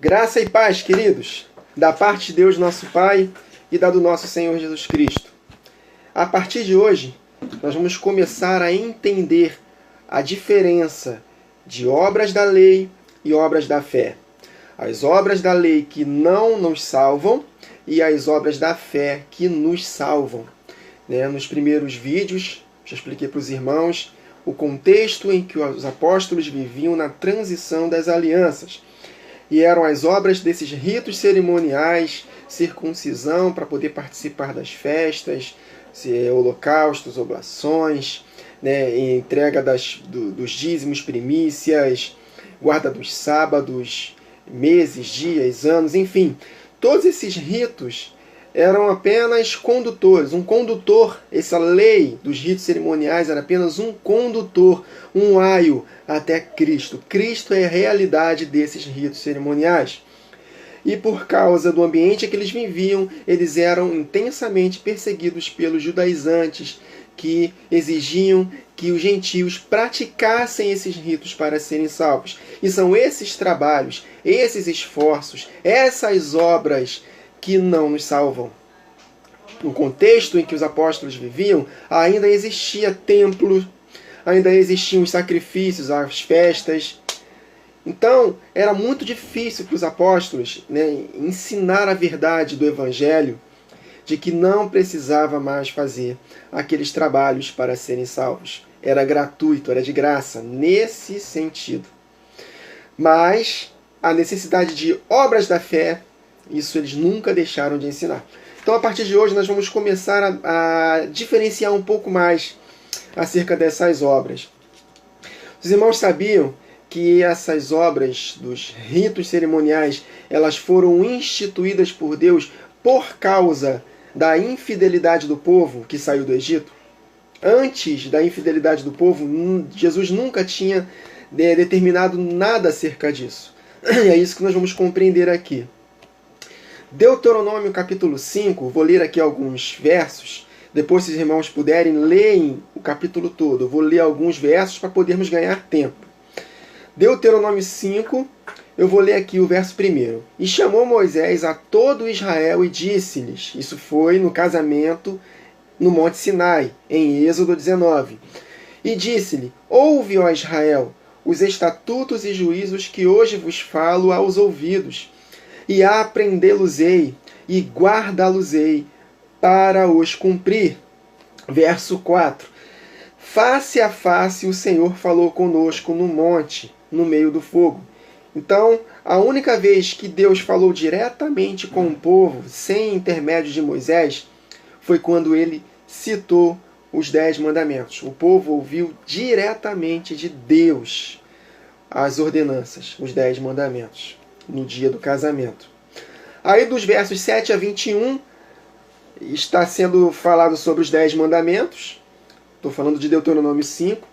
Graça e paz, queridos, da parte de Deus nosso Pai e da do nosso Senhor Jesus Cristo. A partir de hoje, nós vamos começar a entender a diferença de obras da lei e obras da fé. As obras da lei que não nos salvam e as obras da fé que nos salvam. Nos primeiros vídeos, já expliquei para os irmãos o contexto em que os apóstolos viviam na transição das alianças. E eram as obras desses ritos cerimoniais, circuncisão para poder participar das festas, holocaustos, oblações, entrega dos dízimos, primícias, guarda dos sábados, meses, dias, anos, enfim. Todos esses ritos eram apenas condutores. Um condutor, essa lei dos ritos cerimoniais era apenas um condutor, um aio até Cristo. Cristo é a realidade desses ritos cerimoniais. E por causa do ambiente em que eles viviam, eles eram intensamente perseguidos pelos judaizantes, que exigiam que os gentios praticassem esses ritos para serem salvos. E são esses trabalhos, esses esforços, essas obras que não nos salvam. No contexto em que os apóstolos viviam, ainda existia templo, ainda existiam os sacrifícios, as festas. Então, era muito difícil para os apóstolos ensinar a verdade do Evangelho, de que não precisava mais fazer aqueles trabalhos para serem salvos. Era gratuito, era de graça, nesse sentido. Mas a necessidade de obras da fé, isso eles nunca deixaram de ensinar. Então, a partir de hoje, nós vamos começar a diferenciar um pouco mais acerca dessas obras. Os irmãos sabiam que essas obras dos ritos cerimoniais, elas foram instituídas por Deus por causa da infidelidade do povo que saiu do Egito? Antes da infidelidade do povo, Jesus nunca tinha determinado nada acerca disso. É isso que nós vamos compreender aqui. Deuteronômio capítulo 5, vou ler aqui alguns versos. Depois, se os irmãos puderem, leem o capítulo todo. Eu vou ler alguns versos para podermos ganhar tempo. Deuteronômio 5, eu vou ler aqui o verso 1. E chamou Moisés a todo Israel e disse-lhes, isso foi no casamento no Monte Sinai, em Êxodo 19. E disse-lhe, ouve, ó Israel, os estatutos e juízos que hoje vos falo aos ouvidos, e aprendê-los-ei, e guardá-los-ei, para os cumprir. Verso 4. Face a face o Senhor falou conosco no monte, no meio do fogo. Então, a única vez que Deus falou diretamente com o povo, sem intermédio de Moisés, foi quando ele citou os 10 mandamentos. O povo ouviu diretamente de Deus as ordenanças, os 10 mandamentos, no dia do casamento. Aí dos versos 7 a 21, está sendo falado sobre os 10 mandamentos. Estou falando de Deuteronômio 5.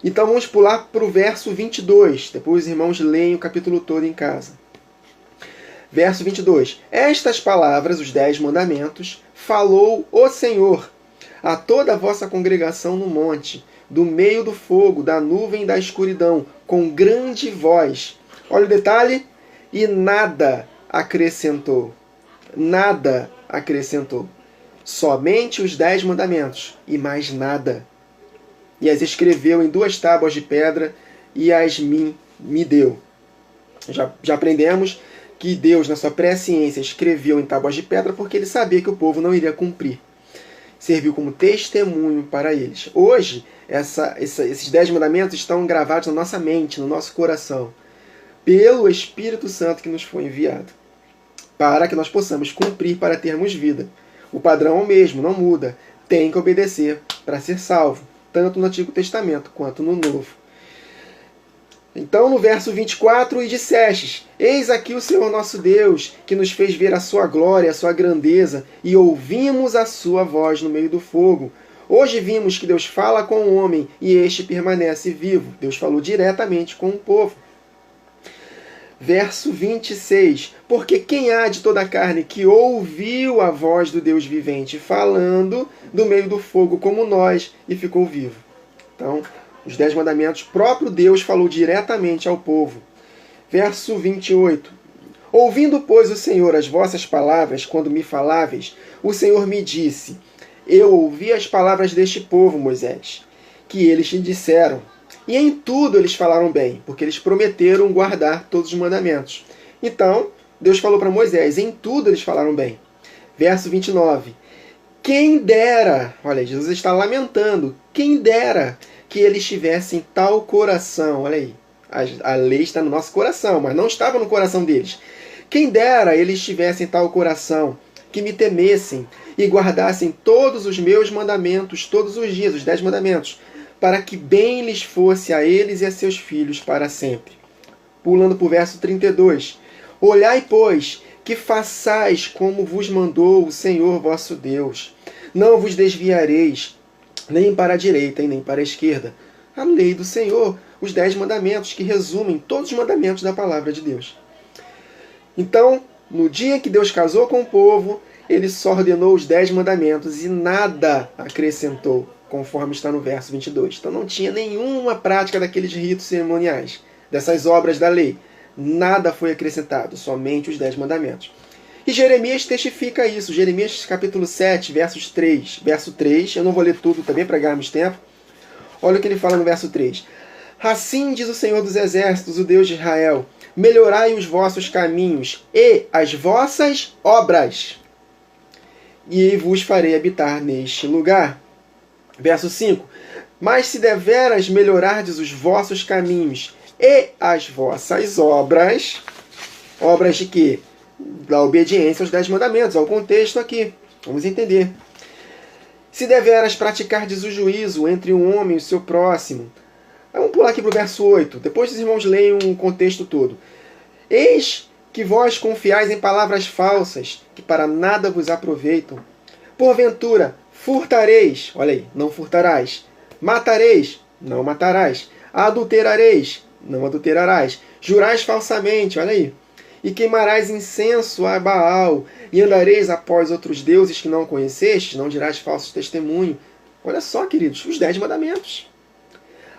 Então vamos pular para o verso 22. Depois os irmãos leem o capítulo todo em casa. Verso 22. Estas palavras, os 10 mandamentos, falou o Senhor a toda a vossa congregação no monte, do meio do fogo, da nuvem e da escuridão, com grande voz. Olha o detalhe. E nada acrescentou. Nada acrescentou. Somente os 10 mandamentos e mais nada. E as escreveu em 2 tábuas de pedra e as me deu. Já aprendemos que Deus, na sua presciência, escreveu em tábuas de pedra porque ele sabia que o povo não iria cumprir. Serviu como testemunho para eles. Hoje, esses 10 mandamentos estão gravados na nossa mente, no nosso coração, pelo Espírito Santo que nos foi enviado, para que nós possamos cumprir para termos vida. O padrão é o mesmo, não muda. Tem que obedecer para ser salvo, tanto no Antigo Testamento quanto no Novo. Então, no verso 24, e dissestes, eis aqui o Senhor nosso Deus, que nos fez ver a sua glória, a sua grandeza, e ouvimos a sua voz no meio do fogo. Hoje vimos que Deus fala com o homem, e este permanece vivo. Deus falou diretamente com o povo. Verso 26. Porque quem há de toda a carne que ouviu a voz do Deus vivente falando do meio do fogo como nós e ficou vivo? Então, os 10 mandamentos, próprio Deus falou diretamente ao povo. Verso 28. Ouvindo, pois, o Senhor as vossas palavras, quando me faláveis, o Senhor me disse: Eu ouvi as palavras deste povo, Moisés, que eles te disseram. E em tudo eles falaram bem, porque eles prometeram guardar todos os mandamentos. Então, Deus falou para Moisés, em tudo eles falaram bem. Verso 29. Quem dera, olha, Jesus está lamentando, quem dera que eles tivessem tal coração. Olha aí, a lei está no nosso coração, mas não estava no coração deles. Quem dera eles tivessem tal coração, que me temessem e guardassem todos os meus mandamentos, todos os dias, os 10 mandamentos, para que bem lhes fosse a eles e a seus filhos para sempre. Pulando para o verso 32. Olhai, pois, que façais como vos mandou o Senhor vosso Deus. Não vos desviareis, nem para a direita e nem para a esquerda. A lei do Senhor, os 10 mandamentos, que resumem todos os mandamentos da palavra de Deus. Então, no dia que Deus casou com o povo, ele só ordenou os 10 mandamentos e nada acrescentou, conforme está no verso 22. Então não tinha nenhuma prática daqueles ritos cerimoniais, dessas obras da lei. Nada foi acrescentado, somente os 10 mandamentos. E Jeremias testifica isso. Jeremias capítulo 7, verso 3. Eu não vou ler tudo também para ganharmos tempo. Olha o que ele fala no verso 3. Assim diz o Senhor dos Exércitos, o Deus de Israel: melhorai os vossos caminhos e as vossas obras, e vos farei habitar neste lugar. Verso 5. Mas se deveras melhorardes os vossos caminhos e as vossas obras, obras de quê? Da obediência aos 10 mandamentos, ao contexto aqui. Vamos entender. Se deveras praticardes o juízo entre um homem e o seu próximo. Vamos pular aqui para o verso 8. Depois os irmãos leem o contexto todo. Eis que vós confiais em palavras falsas, que para nada vos aproveitam. Porventura, furtareis, olha aí, não furtarás. Matareis, não matarás. Adulterareis, não adulterarás. Jurais falsamente, olha aí. E queimarás incenso a Baal, e andareis após outros deuses que não conhecestes, não dirás falso testemunho. Olha só, queridos, os 10 mandamentos.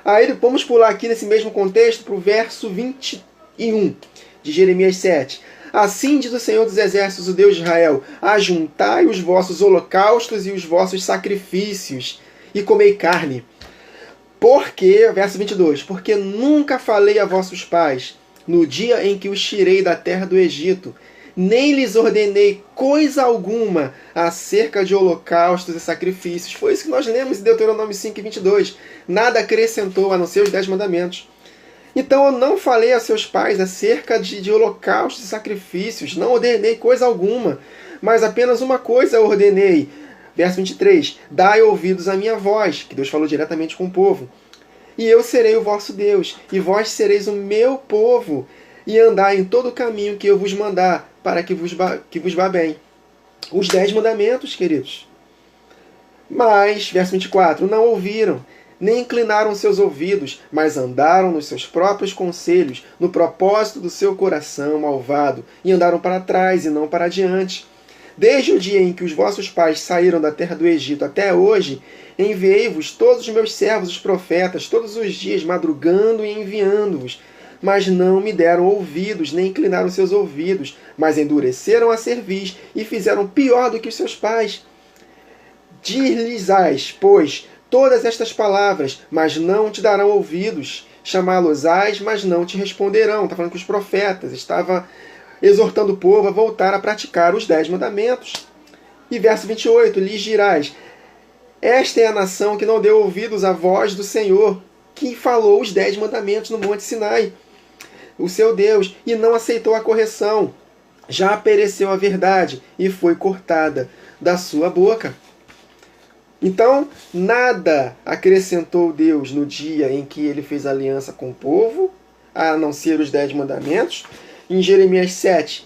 Aí vamos pular aqui nesse mesmo contexto para o verso 21 de Jeremias 7. Assim diz o Senhor dos Exércitos, o Deus de Israel: ajuntai os vossos holocaustos e os vossos sacrifícios, e comei carne. Porque, verso 22, porque nunca falei a vossos pais, no dia em que os tirei da terra do Egito, nem lhes ordenei coisa alguma acerca de holocaustos e sacrifícios. Foi isso que nós lemos em Deuteronômio 5 e 22. Nada acrescentou, a não ser os 10 mandamentos. Então eu não falei a seus pais acerca de holocaustos e sacrifícios, não ordenei coisa alguma, mas apenas uma coisa eu ordenei. Verso 23, dai ouvidos à minha voz, que Deus falou diretamente com o povo. E eu serei o vosso Deus, e vós sereis o meu povo, e andai em todo o caminho que eu vos mandar, para que vos vá bem. Os 10 mandamentos, queridos. Mas, verso 24, não ouviram, nem inclinaram seus ouvidos, mas andaram nos seus próprios conselhos, no propósito do seu coração malvado, e andaram para trás e não para adiante. Desde o dia em que os vossos pais saíram da terra do Egito até hoje, enviei-vos todos os meus servos, os profetas, todos os dias, madrugando e enviando-vos. Mas não me deram ouvidos, nem inclinaram seus ouvidos, mas endureceram a cerviz e fizeram pior do que os seus pais. Dir-lhes-ás, pois, todas estas palavras, mas não te darão ouvidos. Chamá-los-ás, mas não te responderão. Está falando que os profetas estavam exortando o povo a voltar a praticar os 10 mandamentos. E verso 28, lhes dirás: esta é a nação que não deu ouvidos à voz do Senhor, que falou os 10 mandamentos no Monte Sinai, o seu Deus, e não aceitou a correção. Já pereceu a verdade e foi cortada da sua boca. Então, nada acrescentou Deus no dia em que ele fez aliança com o povo, a não ser os 10 mandamentos. Em Jeremias 7,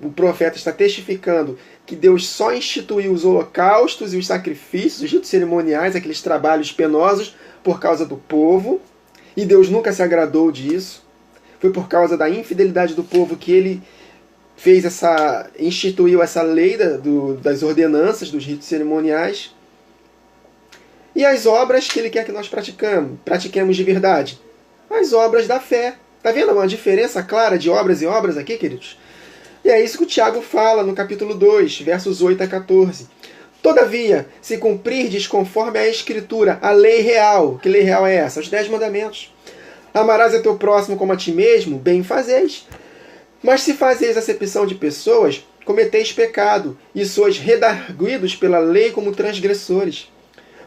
o profeta está testificando que Deus só instituiu os holocaustos e os sacrifícios, os ritos cerimoniais, aqueles trabalhos penosos, por causa do povo. E Deus nunca se agradou disso. Foi por causa da infidelidade do povo que ele instituiu essa lei das ordenanças, dos ritos cerimoniais. E as obras que ele quer que nós pratiquemos de verdade? As obras da fé, Está vendo uma diferença clara de obras e obras aqui, queridos? E é isso que o Tiago fala no capítulo 2, versos 8 a 14. Todavia, se cumprirdes conforme a Escritura, a lei real, que lei real é essa? Os 10 mandamentos. Amarás a teu próximo como a ti mesmo, bem fazeis. Mas se fazeis acepção de pessoas, cometeis pecado, e sois redarguidos pela lei como transgressores.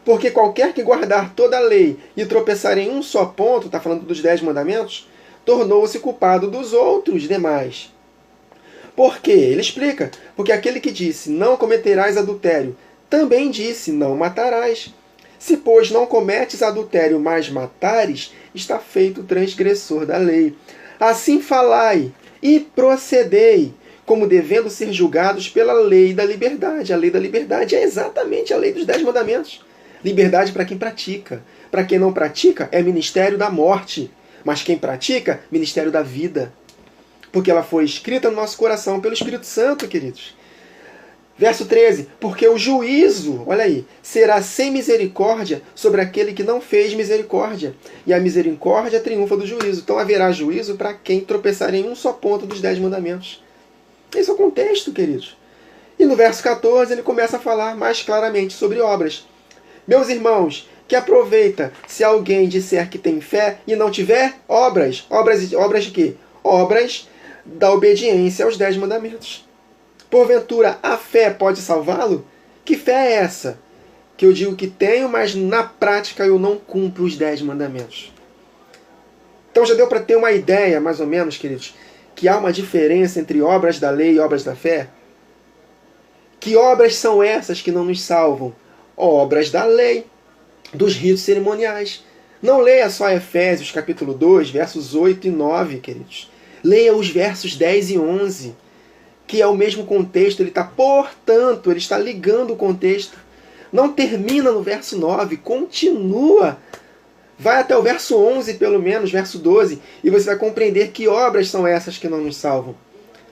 Porque qualquer que guardar toda a lei e tropeçar em um só ponto, está falando dos 10 mandamentos, tornou-se culpado dos outros demais. Por quê? Ele explica. Porque aquele que disse, não cometerás adultério, também disse, não matarás. Se, pois, não cometes adultério, mas matares, está feito transgressor da lei. Assim falai e procedei, como devendo ser julgados pela lei da liberdade. A lei da liberdade é exatamente a lei dos 10 mandamentos. Liberdade para quem pratica. Para quem não pratica, é ministério da morte. Mas quem pratica, ministério da vida. Porque ela foi escrita no nosso coração pelo Espírito Santo, queridos. Verso 13. Porque o juízo, olha aí, será sem misericórdia sobre aquele que não fez misericórdia. E a misericórdia triunfa do juízo. Então haverá juízo para quem tropeçar em um só ponto dos 10 mandamentos. Esse é o contexto, queridos. E no verso 14 ele começa a falar mais claramente sobre obras. Meus irmãos, que aproveita se alguém disser que tem fé e não tiver obras. Obras de quê? Obras da obediência aos 10 mandamentos. Porventura, a fé pode salvá-lo? Que fé é essa? Que eu digo que tenho, mas na prática eu não cumpro os 10 mandamentos. Então já deu para ter uma ideia, mais ou menos, queridos, que há uma diferença entre obras da lei e obras da fé? Que obras são essas que não nos salvam? Obras da lei, dos ritos cerimoniais. Não leia só Efésios capítulo 2, versos 8 e 9, queridos. Leia os versos 10 e 11, que é o mesmo contexto. Ele está ligando o contexto. Não termina no verso 9, continua. Vai até o verso 11, pelo menos, verso 12, e você vai compreender que obras são essas que não nos salvam.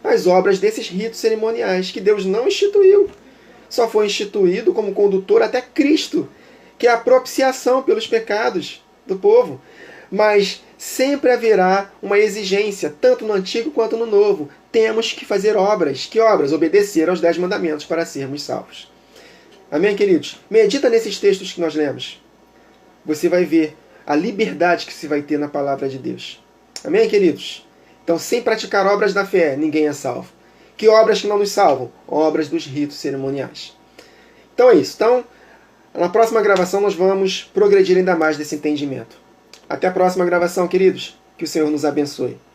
As obras desses ritos cerimoniais que Deus não instituiu. Só foi instituído como condutor até Cristo, que é a propiciação pelos pecados do povo. Mas sempre haverá uma exigência, tanto no Antigo quanto no Novo. Temos que fazer obras. Que obras? Obedecer aos 10 mandamentos para sermos salvos. Amém, queridos? Medita nesses textos que nós lemos. Você vai ver a liberdade que se vai ter na palavra de Deus. Amém, queridos? Então, sem praticar obras da fé, ninguém é salvo. Que obras que não nos salvam? Obras dos ritos cerimoniais. Então é isso. Então, na próxima gravação nós vamos progredir ainda mais desse entendimento. Até a próxima gravação, queridos. Que o Senhor nos abençoe.